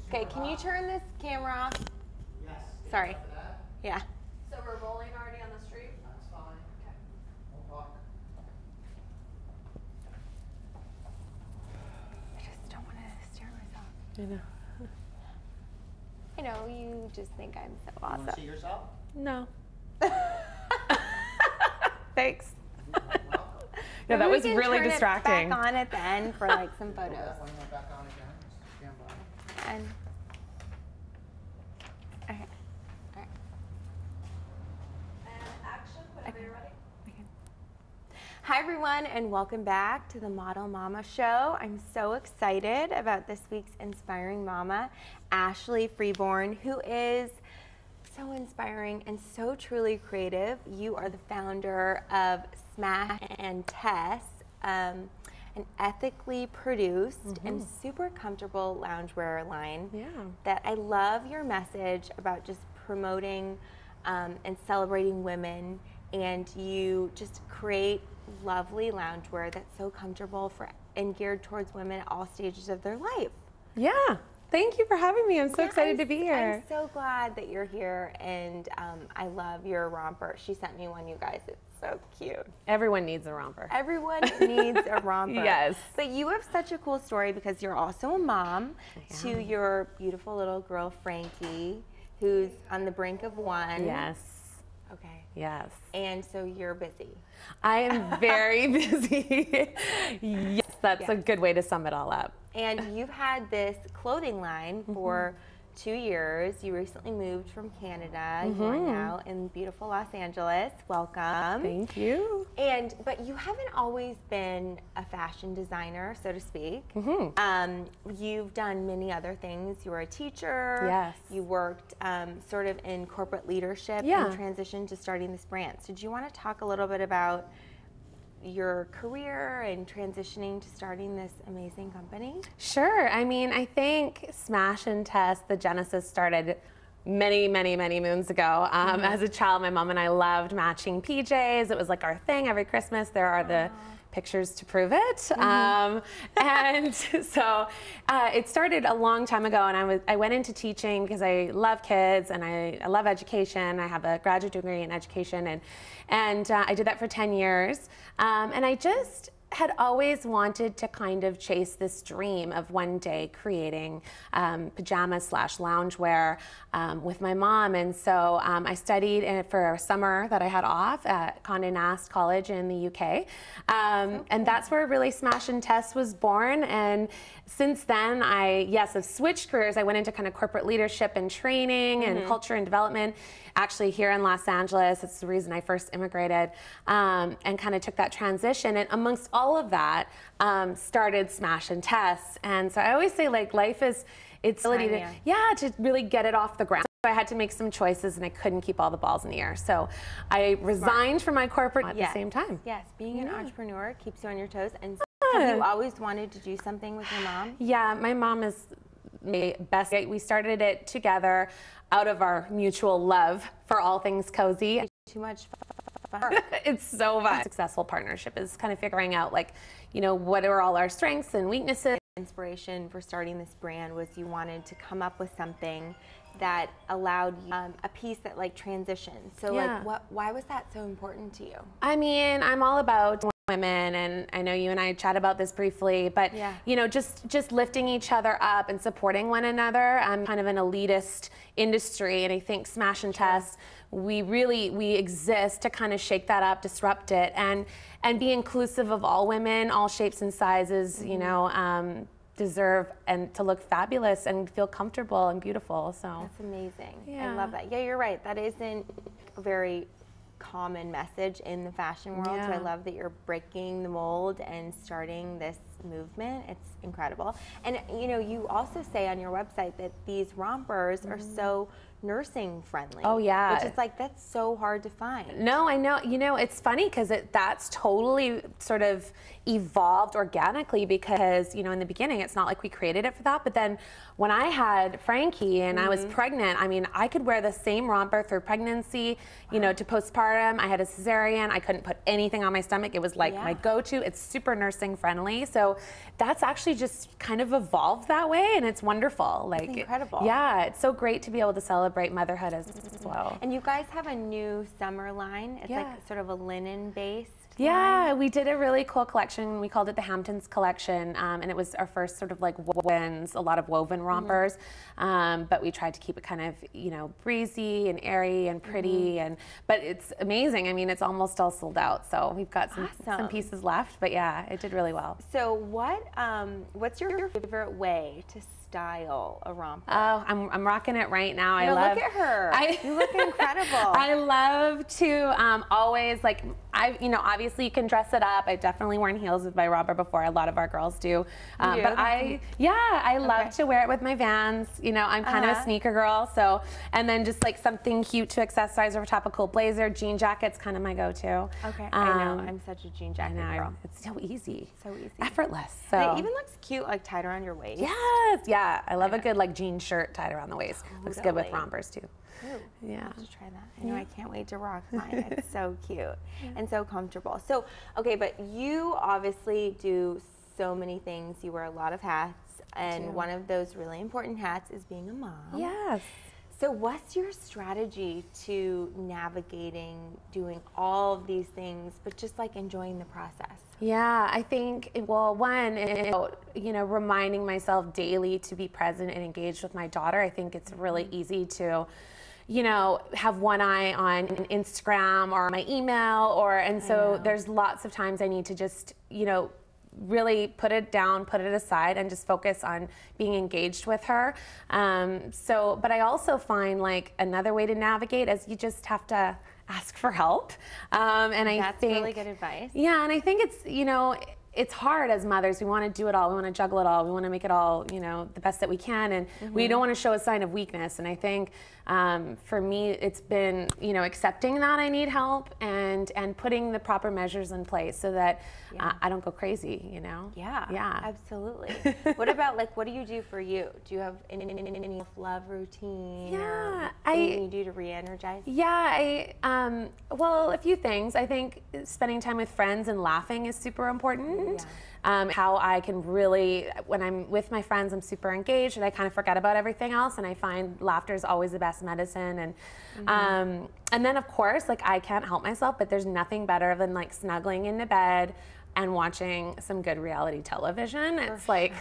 Okay, can you turn this camera off? Yes. Sorry. Yeah. So we're rolling already on the street? That's fine. Okay. We'll talk. I just don't want to stare myself. I know. I know, you just think I'm so You want to see awesome. yourself? No. Thanks. Welcome. No, that Maybe we was can really turn distracting. It back on at the end for like some Put photos. that one back on again. Stand by. And okay. All right. And action, whenever you're ready. Hi everyone, and welcome back to the Model Mama Show. I'm so excited about this week's inspiring mama, Ashley Freeborn, who is so inspiring and so truly creative. You are the founder of Smash and Tess, an ethically produced and super comfortable loungewear line. Yeah. That I love your message about just promoting and celebrating women, and you just create lovely loungewear that's so comfortable for and geared towards women at all stages of their life. Yeah. Thank you for having me. I'm so excited to be here. I'm so glad that you're here, and I love your romper. She sent me one, you guys. It's so cute. Everyone needs a romper. Everyone needs a romper. Yes. But you have such a cool story because you're also a mom to your beautiful little girl, Frankie, who's on the brink of one. Yes. Okay. Yes. And so you're busy. I am very busy. Yes, that's a good way to sum it all up. And you've had this clothing line for 2 years. You recently moved from Canada. You are now in beautiful Los Angeles. Welcome. Thank you. But you haven't always been a fashion designer, so to speak. You've done many other things. You were a teacher. Yes. You worked sort of in corporate leadership Yeah. and transitioned to starting this brand. So do you want to talk a little bit about your career and transitioning to starting this amazing company? Sure. I mean, I think Smash and Tess, the genesis started many, many, many moons ago. As a child, my mom and I loved matching PJs. It was like our thing every Christmas. There are the pictures to prove it. And so it started a long time ago, and I went into teaching because I love kids and I love education. I have a graduate degree in education, and I did that for 10 years. And I just had always wanted to kind of chase this dream of one day creating pajamas / loungewear with my mom. And so I studied for a summer that I had off at Condé Nast College in the UK. And that's where really Smash and Tess was born. And since then, I've switched careers. I went into kind of corporate leadership and training and culture and development, actually here in Los Angeles. It's the reason I first immigrated, and kind of took that transition. And amongst all of that, started Smash and Tess. And so I always say, like, life is its ability to really get it off the ground. So I had to make some choices, and I couldn't keep all the balls in the air. So I resigned from my corporest at the same time. Yes, being an entrepreneur keeps you on your toes. And have you always wanted to do something with your mom? Yeah, my mom is my best. We started it together out of our mutual love for all things cozy. Too much fun. It's so fun. Successful partnership is kind of figuring out, like, you know, what are all our strengths and weaknesses. Inspiration for starting this brand was you wanted to come up with something that allowed you a piece that like transitioned. So why was that so important to you? I mean, I'm all about women, and I know you and I chat about this briefly, but you know, just lifting each other up and supporting one another. I'm kind of an elitist industry, and I think Smash and Tess, we exist to kind of shake that up, disrupt it, and be inclusive of all women, all shapes and sizes. You know, deserve and to look fabulous and feel comfortable and beautiful. So that's amazing. I love that. Yeah, you're right. That isn't a very common message in the fashion world. So I love that you're breaking the mold and starting this movement. It's incredible. And you know, you also say on your website that these rompers are so nursing friendly. Oh, yeah. Which is like, that's so hard to find. No, I know. You know, it's funny because that's totally sort of evolved organically because, you know, in the beginning, it's not like we created it for that. But then when I had Frankie and I was pregnant, I mean, I could wear the same romper through pregnancy, you know, to postpartum. I had a cesarean. I couldn't put anything on my stomach. It was like my go-to. It's super nursing friendly. So that's actually just kind of evolved that way. And it's wonderful. Like, incredible. Yeah, it's so great to be able to celebrate motherhood as well. And you guys have a new summer line. It's like sort of a linen based. Yeah, we did a really cool collection. We called it the Hamptons Collection, and it was our first sort of like wovens, a lot of woven rompers. But we tried to keep it kind of, you know, breezy and airy and pretty. But it's amazing. I mean, it's almost all sold out. So we've got some pieces left. But yeah, it did really well. So what's your favorite way to style a romper? Oh, I'm rocking it right now. Look at her. You look incredible. I love to always, like, you know, obviously you can dress it up. I've definitely worn heels with my romper before. A lot of our girls do. But I love to wear it with my Vans. You know, I'm kind of a sneaker girl. So, and then just like something cute to accessorize over top a cool blazer. Jean jacket's kind of my go-to. Okay, I know. I'm such a jean jacket girl. It's so easy. So easy. Effortless. So. And it even looks cute, like tied around your waist. Yes, yeah. I love a good like jean shirt tied around the waist. Looks good with rompers too. Ooh, yeah, I'll have to try that. I know I can't wait to rock mine. It's so cute and so comfortable. So, okay, but you obviously do so many things. You wear a lot of hats, and one of those really important hats is being a mom. Yes. So what's your strategy to navigating doing all of these things, but just like enjoying the process? Yeah, I think, well, one, you know, reminding myself daily to be present and engaged with my daughter. I think it's really easy to, you know, have one eye on Instagram or my email, and so there's lots of times I need to just, you know, really put it down, put it aside, and just focus on being engaged with her. But I also find like another way to navigate is you just have to ask for help. And I think that's really good advice. Yeah, and I think it's, you know, it's hard as mothers. We want to do it all. We want to juggle it all. We want to make it all, you know, the best that we can. And we don't want to show a sign of weakness. And I think for me, it's been, you know, accepting that I need help and putting the proper measures in place so that I don't go crazy, you know? Yeah, absolutely. What about, like, what do you do for you? Do you have any love routine? Yeah. Anything you do to re-energize? Yeah, well, a few things. I think spending time with friends and laughing is super important. How I can really, when I'm with my friends, I'm super engaged and I kind of forget about everything else, and I find laughter is always the best medicine. And then of course, like, I can't help myself, but there's nothing better than like snuggling into bed and watching some good reality television. It's like,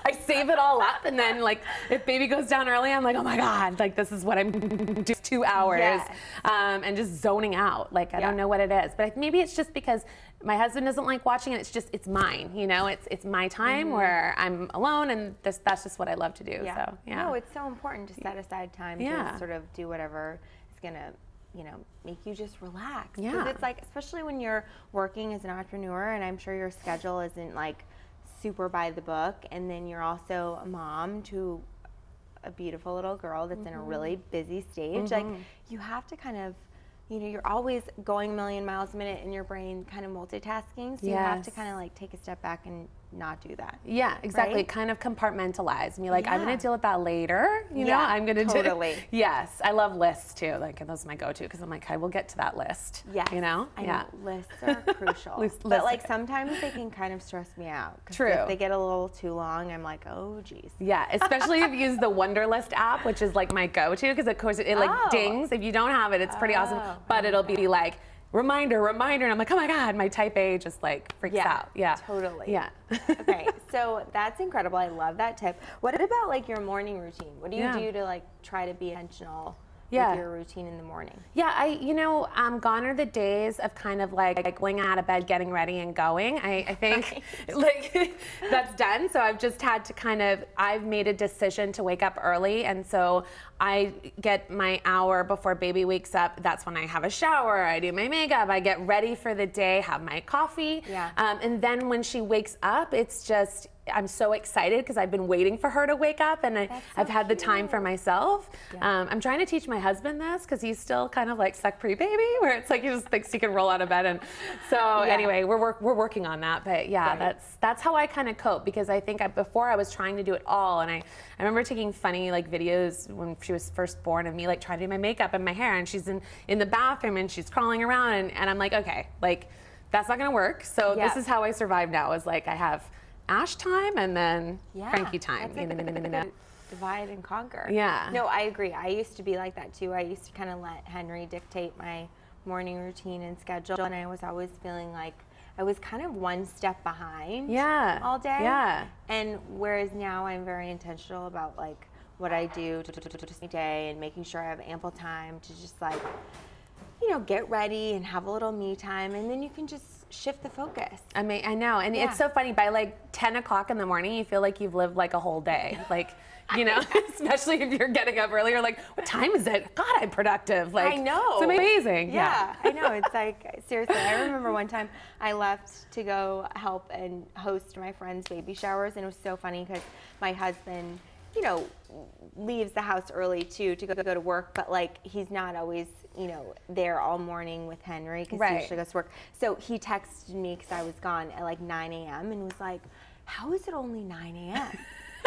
I save it all up, and then like if baby goes down early, I'm like, oh my God, like this is what I'm doing 2 hours, and just zoning out. Like I don't know what it is, but maybe it's just because my husband doesn't like watching it. It's mine, you know. It's my time where I'm alone, and that's just what I love to do. So no, it's so important to set aside time to sort of do whatever is gonna, you know, make you just relax. Because it's like, especially when you're working as an entrepreneur, and I'm sure your schedule isn't like super by the book, and then you're also a mom to a beautiful little girl that's in a really busy stage. Like, you have to kind of, you know, you're always going a million miles a minute in your brain, kind of multitasking. So you have to kind of like take a step back and not do that. Yeah, exactly. Right? Kind of compartmentalize. And be like, I'm going to deal with that later. You know, I'm going to totally. Yes, I love lists too. Like, those are my go-to because I'm like, I will get to that list. Yeah, you know. I know. Lists are crucial. But like sometimes they can kind of stress me out. True. If they get a little too long, I'm like, oh geez. Yeah, especially if you use the Wunderlist app, which is like my go-to, because of course it like dings. If you don't have it, it's pretty awesome. But it'll be like, reminder, and I'm like, oh my God, my type A just like freaks out. Yeah, totally. Yeah. Okay, so that's incredible. I love that tip. What about like your morning routine? What do you do to like try to be intentional with your routine in the morning? Yeah, you know, gone are the days of kind of like going out of bed, getting ready and going. I think like that's done. So I've just had to kind of, I've made a decision to wake up early. And so I get my hour before baby wakes up. That's when I have a shower, I do my makeup, I get ready for the day, have my coffee. And then when she wakes up, it's just, I'm so excited because I've been waiting for her to wake up, and I've had the time for myself. Yeah. I'm trying to teach my husband this because he's still kind of like stuck pre-baby, where it's like he just thinks he can roll out of bed. And so anyway, we're working on that. But yeah, that's how I kind of cope, because I think before I was trying to do it all, and I remember taking funny like videos when she was first born of me like trying to do my makeup and my hair, and she's in the bathroom and she's crawling around, and I'm like, okay, like that's not gonna work. So this is how I survive now, is like I have Ash time and then Frankie time. Divide and conquer. Yeah. No, I agree. I used to be like that too. I used to kind of let Henry dictate my morning routine and schedule, and I was always feeling like I was kind of one step behind all day. Yeah. And whereas now I'm very intentional about like what I do to day, and making sure I have ample time to just like, you know, get ready and have a little me time, and then you can just shift the focus. I know, and it's so funny, by like 10 o'clock in the morning, you feel like you've lived like a whole day. Like, you know, especially if you're getting up early, you're like, what time is it? God, I'm productive. Like, I know. It's amazing. Yeah, I know. It's like, seriously, I remember one time I left to go help and host my friend's baby showers, and it was so funny because my husband, you know, leaves the house early too to go to work, but like he's not always, you know, there all morning with Henry because he usually goes to work. So he texted me because I was gone at like 9 a.m. and was like, how is it only 9 a.m.?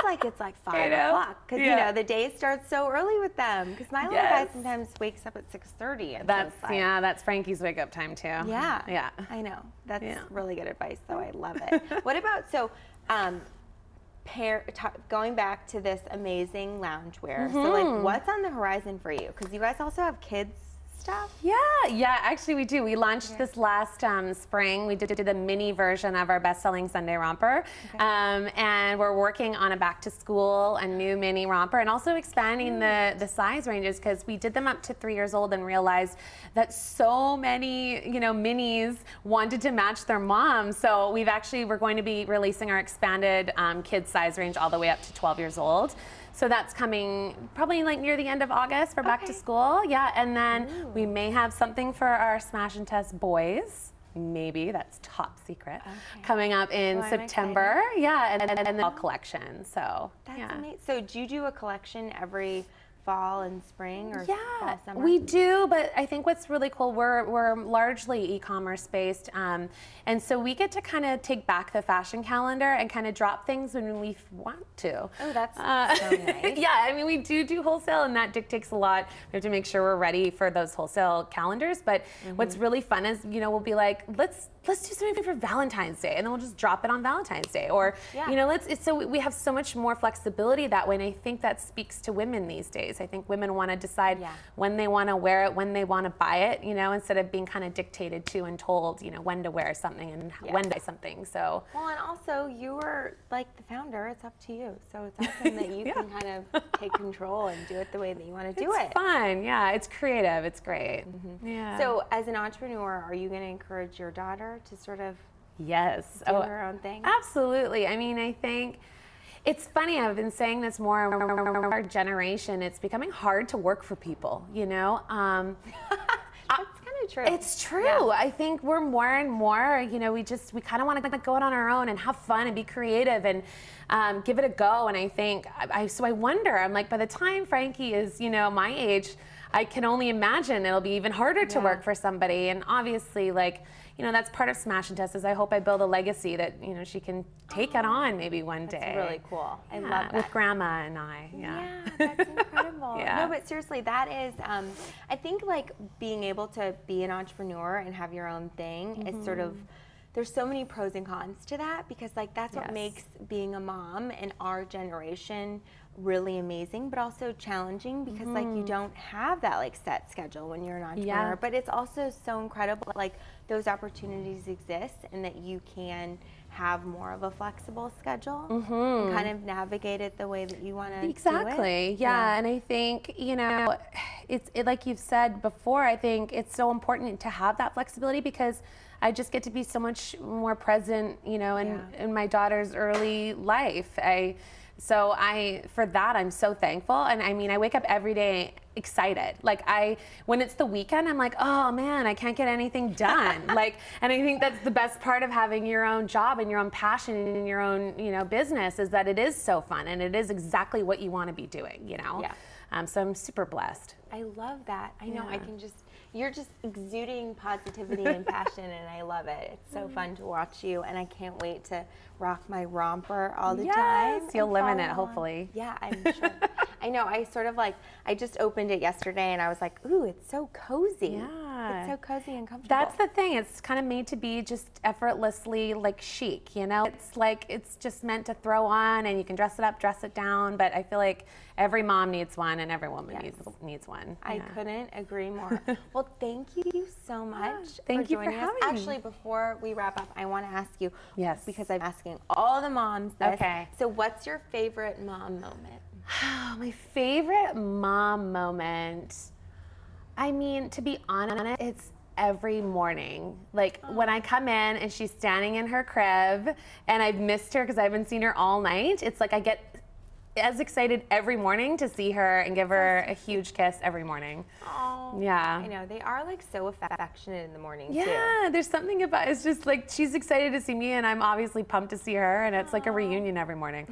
Like it's like 5 o'clock because you know the day starts so early with them. Because my little guy sometimes wakes up at 6:30. That's Frankie's wake up time too. Yeah, I know. That's really good advice, though. I love it. What about going back to this amazing loungewear? So like, what's on the horizon for you? Because you guys also have kids stuff. Yeah, actually we do. We launched this last spring. We did the mini version of our best-selling Sunday romper, and we're working on a back-to-school, a new mini romper, and also expanding the size ranges, because we did them up to 3 years old and realized that so many, you know, minis wanted to match their mom. So we're going to be releasing our expanded kids size range all the way up to 12 years old. So that's coming probably like near the end of August for back to school. Yeah, and then we may have something for our Smash and Test boys. Maybe, that's top secret. Coming up in September. Yeah, and the fall collection. So that's amazing. So do you do a collection every fall and spring, or fall, summer? We do, but I think what's really cool, we're largely e-commerce based, and so we get to kind of take back the fashion calendar and kind of drop things when we want to. Oh, that's so nice. Yeah, I mean, we do wholesale, and that dictates a lot. We have to make sure we're ready for those wholesale calendars, but what's really fun is, you know, we'll be like, let's do something for Valentine's Day, and then we'll just drop it on Valentine's Day, or you know, so we have so much more flexibility that way, and I think that speaks to women these days. I think women want to decide when they want to wear it, when they want to buy it, you know, instead of being kind of dictated to and told, you know, when to wear something and when to buy something. So well, and also you were like the founder. It's up to you. So it's awesome that you can kind of take control and do it the way that you want to do it. It's fun. Yeah, it's creative. It's great. Yeah. So as an entrepreneur, are you going to encourage your daughter to sort of do her own thing? Absolutely. I mean, I think it's funny, I've been saying this more in our generation, it's becoming hard to work for people, you know? That's kind of true. It's true. Yeah. I think we're more and more, you know, we kind of want to go out on our own and have fun and be creative and give it a go. And I think, so I wonder, I'm like, by the time Frankie is, you know, my age, I can only imagine it'll be even harder to work for somebody. And obviously, like, you know, that's part of Smash and Test, is I hope I build a legacy that, you know, she can take it on maybe one day. That's really cool. I love that. With Grandma and I. Yeah, that's incredible. No, but seriously, that is, I think like being able to be an entrepreneur and have your own thing is sort of, there's so many pros and cons to that, because like that's what makes being a mom in our generation really amazing, but also challenging, because like you don't have that like set schedule when you're an entrepreneur. But it's also so incredible like those opportunities exist, and that you can have more of a flexible schedule and kind of navigate it the way that you want to do it. Yeah, and I think, you know, it's like you've said before, I think it's so important to have that flexibility, because I just get to be so much more present, you know, in my daughter's early life. I So for that, I'm so thankful. And I mean, I wake up every day excited. Like when it's the weekend, I'm like, oh man, I can't get anything done. And I think that's the best part of having your own job and your own passion and your own, business, is that it is so fun and it is exactly what you want to be doing, Yeah. So I'm super blessed. I love that. I know Yeah. you're just exuding positivity and passion, and I love it. It's so fun to watch you, and I can't wait to rock my romper all the time. Yes, you'll and live in follow it, on. hopefully. Yeah, I'm sure. I know. I just opened it yesterday, and I was like, ooh, it's so cozy. Yeah. It's so cozy and comfortable. That's the thing. It's kind of made to be just effortlessly chic, It's just meant to throw on, and you can dress it up, dress it down. But I feel like every mom needs one, and every woman needs one. I Yeah. couldn't agree more. Well, thank you so much Thank for you for joining us. having me. Actually, before we wrap up, I want to ask you, Yes. because I'm asking all the moms this. Okay. So what's your favorite mom moment? My favorite mom moment, I mean, to be honest, it's every morning. When I come in and she's standing in her crib and I've missed her because I haven't seen her all night, it's like I get as excited every morning to see her and give her a huge kiss every morning. Oh, Yeah. I know. They are so affectionate in the morning, too. Yeah, there's something about it's just she's excited to see me and I'm obviously pumped to see her, and it's like a reunion every morning.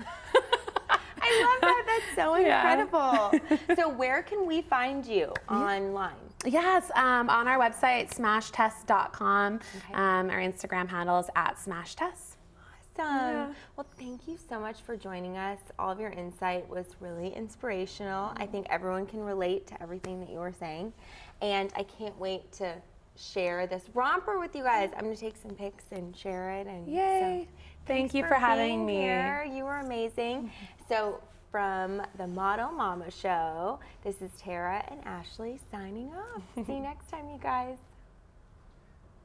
I love that. That's so Yeah. incredible. So where can we find you online? Yes, on our website, smashtest.com. Okay. Our Instagram handle is @smashtest. Awesome. Well, thank you so much for joining us. All of your insight was really inspirational. I think everyone can relate to everything that you were saying. And I can't wait to share this romper with you guys. I'm going to take some pics and share it. And Yay. So, Thank you thanks for having being me. here. You were amazing. So from the Model Mama Show, this is Tara and Ashley signing off. See you next time, you guys.